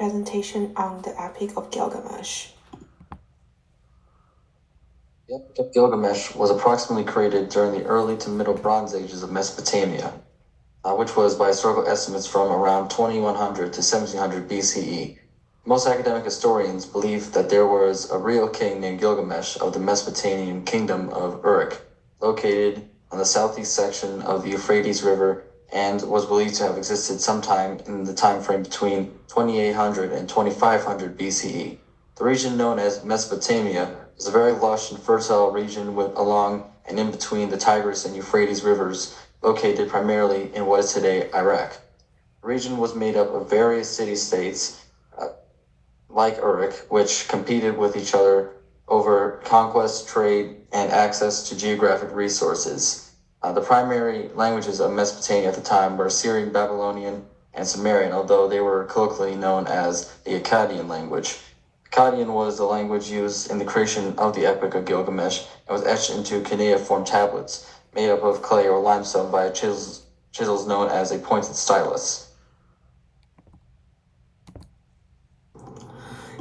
presentation on the Epic of Gilgamesh. The Epic of Gilgamesh was approximately created during the early to middle Bronze Ages of Mesopotamia, which was by historical estimates from around 2100 to 1700 BCE. Most academic historians believe that there was a real king named Gilgamesh of the Mesopotamian kingdom of Uruk, located on the southeast section of the Euphrates River, and was believed to have existed sometime in the time frame between 2800 and 2500 BCE. The region known as Mesopotamia is a very lush and fertile region along and in between the Tigris and Euphrates rivers, located primarily in what is today Iraq. The region was made up of various city-states, like Uruk, which competed with each other over conquest, trade, and access to geographic resources. The primary languages of Mesopotamia at the time were Assyrian, Babylonian, and Sumerian, although they were colloquially known as the Akkadian language. Akkadian was the language used in the creation of the Epic of Gilgamesh and was etched into cuneiform tablets made up of clay or limestone by chisels known as a pointed stylus.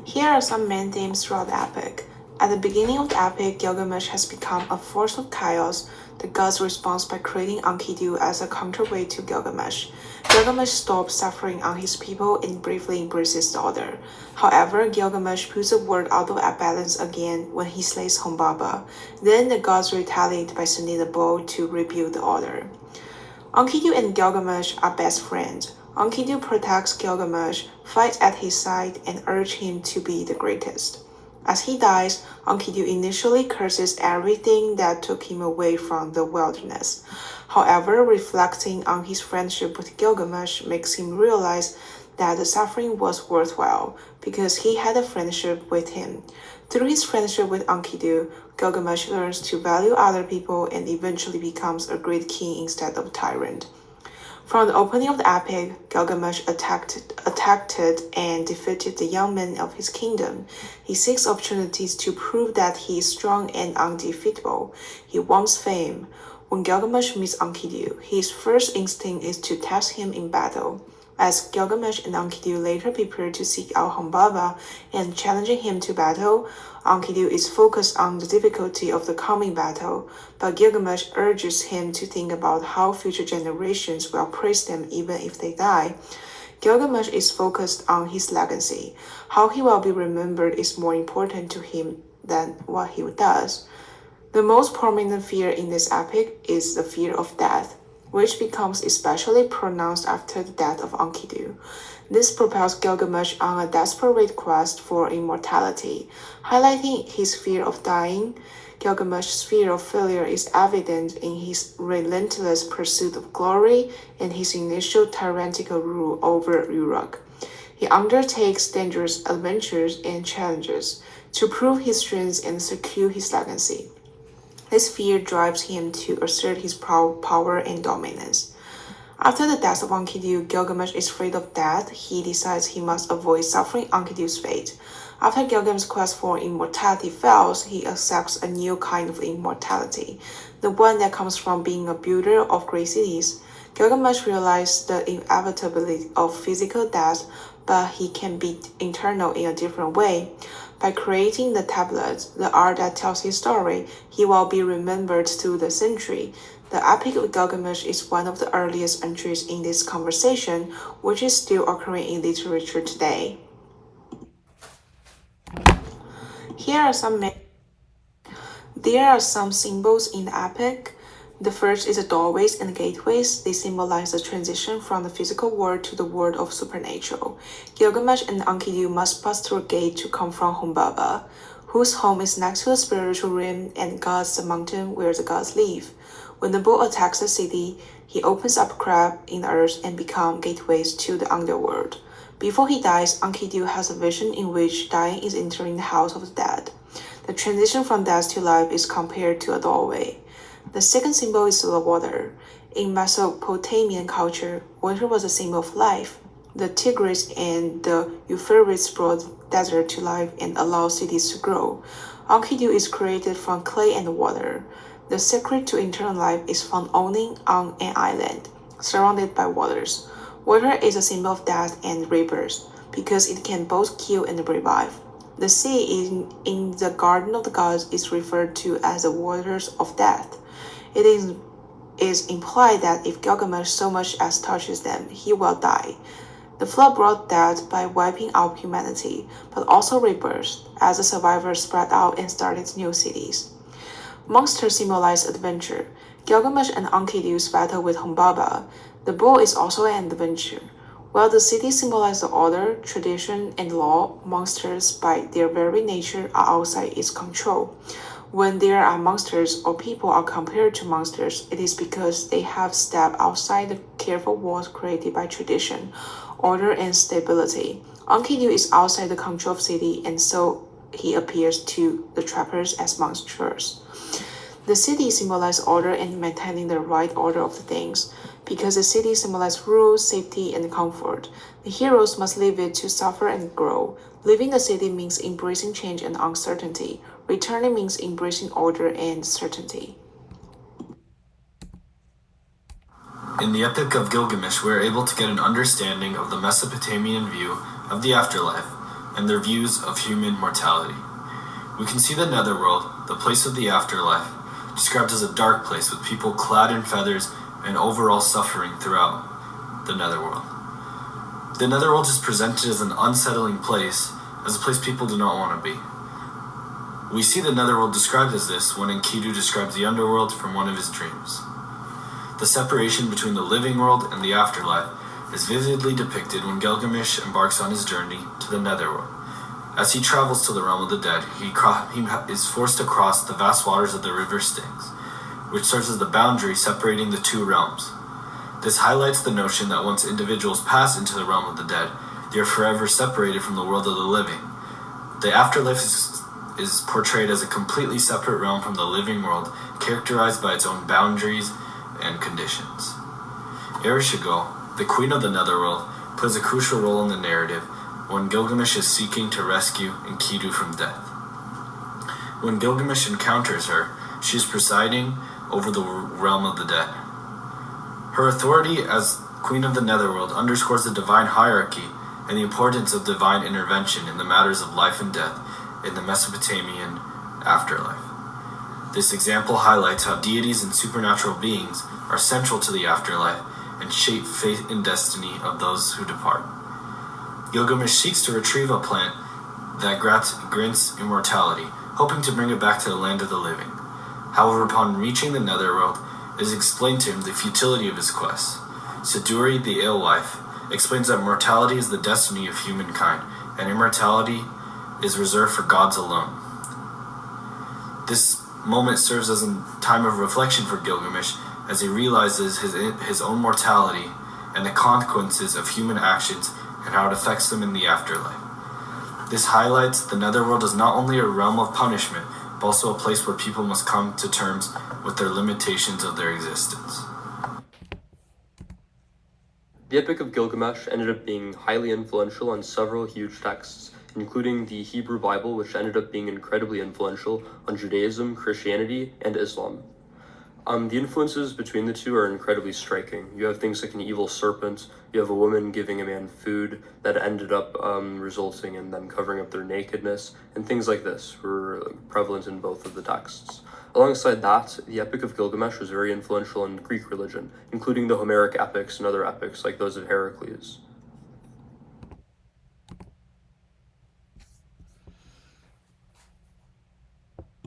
Here are some main themes throughout the epic. At the beginning of the epic, Gilgamesh has become a force of chaos. The gods respond by creating Enkidu as a counterweight to Gilgamesh. Gilgamesh stops suffering on his people and briefly embraces the order. However, Gilgamesh puts the world out of balance again when he slays Humbaba. Then the gods retaliate by sending the bull to rebuild the order. Enkidu and Gilgamesh are best friends. Enkidu protects Gilgamesh, fights at his side, and urges him to be the greatest. As he dies, Enkidu initially curses everything that took him away from the wilderness. However, reflecting on his friendship with Gilgamesh makes him realize that the suffering was worthwhile because he had a friendship with him. Through his friendship with Enkidu, Gilgamesh learns to value other people and eventually becomes a great king instead of a tyrant. From the opening of the epic, Gilgamesh attacked and defeated the young men of his kingdom. He seeks opportunities to prove that he is strong and undefeatable. He wants fame. When Gilgamesh meets Enkidu, his first instinct is to test him in battle. As Gilgamesh and Enkidu later prepare to seek out Humbaba and challenging him to battle, Enkidu is focused on the difficulty of the coming battle, but Gilgamesh urges him to think about how future generations will praise them even if they die. Gilgamesh is focused on his legacy. How he will be remembered is more important to him than what he does. The most prominent fear in this epic is the fear of death, which becomes especially pronounced after the death of Enkidu. This propels Gilgamesh on a desperate quest for immortality, highlighting his fear of dying. Gilgamesh's fear of failure is evident in his relentless pursuit of glory and his initial tyrannical rule over Uruk. He undertakes dangerous adventures and challenges to prove his strength and secure his legacy. This fear drives him to assert his power and dominance. After the death of Enkidu, Gilgamesh is afraid of death. He decides he must avoid suffering Enkidu's fate. After Gilgamesh's quest for immortality fails, he accepts a new kind of immortality, the one that comes from being a builder of great cities. Gilgamesh realizes the inevitability of physical death, but he can be eternal in a different way. By creating the tablets, the art that tells his story, he will be remembered through the century. The Epic of Gilgamesh is one of the earliest entries in this conversation, which is still occurring in literature today. There are some symbols in the epic. The first is the doorways and gateways. They symbolize the transition from the physical world to the world of supernatural. Gilgamesh and Enkidu must pass through a gate to confront Humbaba, whose home is next to the spiritual realm and guards the mountain where the gods live. When the bull attacks the city, he opens up a crack in the earth and becomes gateways to the underworld. Before he dies, Enkidu has a vision in which dying is entering the house of the dead. The transition from death to life is compared to a doorway. The second symbol is the water. In Mesopotamian culture, water was a symbol of life. The Tigris and the Euphrates brought desert to life and allowed cities to grow. Enkidu is created from clay and water. The secret to eternal life is found only on an island, surrounded by waters. Water is a symbol of death and rebirth. because it can both kill and revive. The sea in the Garden of the Gods is referred to as the waters of death. It is implied that if Gilgamesh so much as touches them, he will die. The flood brought death by wiping out humanity, but also rebirth as the survivors spread out and started new cities. Monsters symbolize adventure. Gilgamesh and Enkidu's battle with Humbaba. The bull is also an adventure. While the cities symbolize the order, tradition, and law, monsters, by their very nature, are outside its control. When there are monsters or people are compared to monsters, it is because they have stepped outside the careful walls created by tradition, order, and stability. Enkidu is outside the control of city, and so he appears to the trappers as monsters. The city symbolizes order and maintaining the right order of the things. Because the city symbolizes rules, safety, and comfort, the heroes must leave it to suffer and grow. Leaving the city means embracing change and uncertainty. Returning means embracing order and certainty. In the Epic of Gilgamesh, we are able to get an understanding of the Mesopotamian view of the afterlife and their views of human mortality. We can see the netherworld, the place of the afterlife, described as a dark place with people clad in feathers and overall suffering throughout the netherworld. The netherworld is presented as an unsettling place, as a place people do not want to be. We see the netherworld described as this when Enkidu describes the underworld from one of his dreams. The separation between the living world and the afterlife is vividly depicted when Gilgamesh embarks on his journey to the netherworld. As he travels to the realm of the dead, he is forced to cross the vast waters of the river Styx, which serves as the boundary separating the two realms. This highlights the notion that once individuals pass into the realm of the dead, they are forever separated from the world of the living. The afterlife is portrayed as a completely separate realm from the living world, characterized by its own boundaries and conditions. Erishigal, the queen of the netherworld, plays a crucial role in the narrative when Gilgamesh is seeking to rescue Enkidu from death. When Gilgamesh encounters her, she is presiding over the realm of the dead. Her authority as queen of the netherworld underscores the divine hierarchy and the importance of divine intervention in the matters of life and death in the Mesopotamian afterlife. This example highlights how deities and supernatural beings are central to the afterlife and shape fate and destiny of those who depart. Gilgamesh seeks to retrieve a plant that grants immortality, hoping to bring it back to the land of the living. However, upon reaching the netherworld, it is explained to him the futility of his quest. Siduri, the alewife, explains that mortality is the destiny of humankind, and immortality is reserved for gods alone. This moment serves as a time of reflection for Gilgamesh as he realizes his own mortality and the consequences of human actions and how it affects them in the afterlife. This highlights the netherworld is not only a realm of punishment, but also a place where people must come to terms with their limitations of their existence. The Epic of Gilgamesh ended up being highly influential on several huge texts, including the Hebrew Bible, which ended up being incredibly influential on Judaism, Christianity, and Islam. The influences between the two are incredibly striking. You have things like an evil serpent, you have a woman giving a man food that ended up resulting in them covering up their nakedness, and things like this were prevalent in both of the texts. Alongside that, the Epic of Gilgamesh was very influential in Greek religion, including the Homeric epics and other epics like those of Heracles.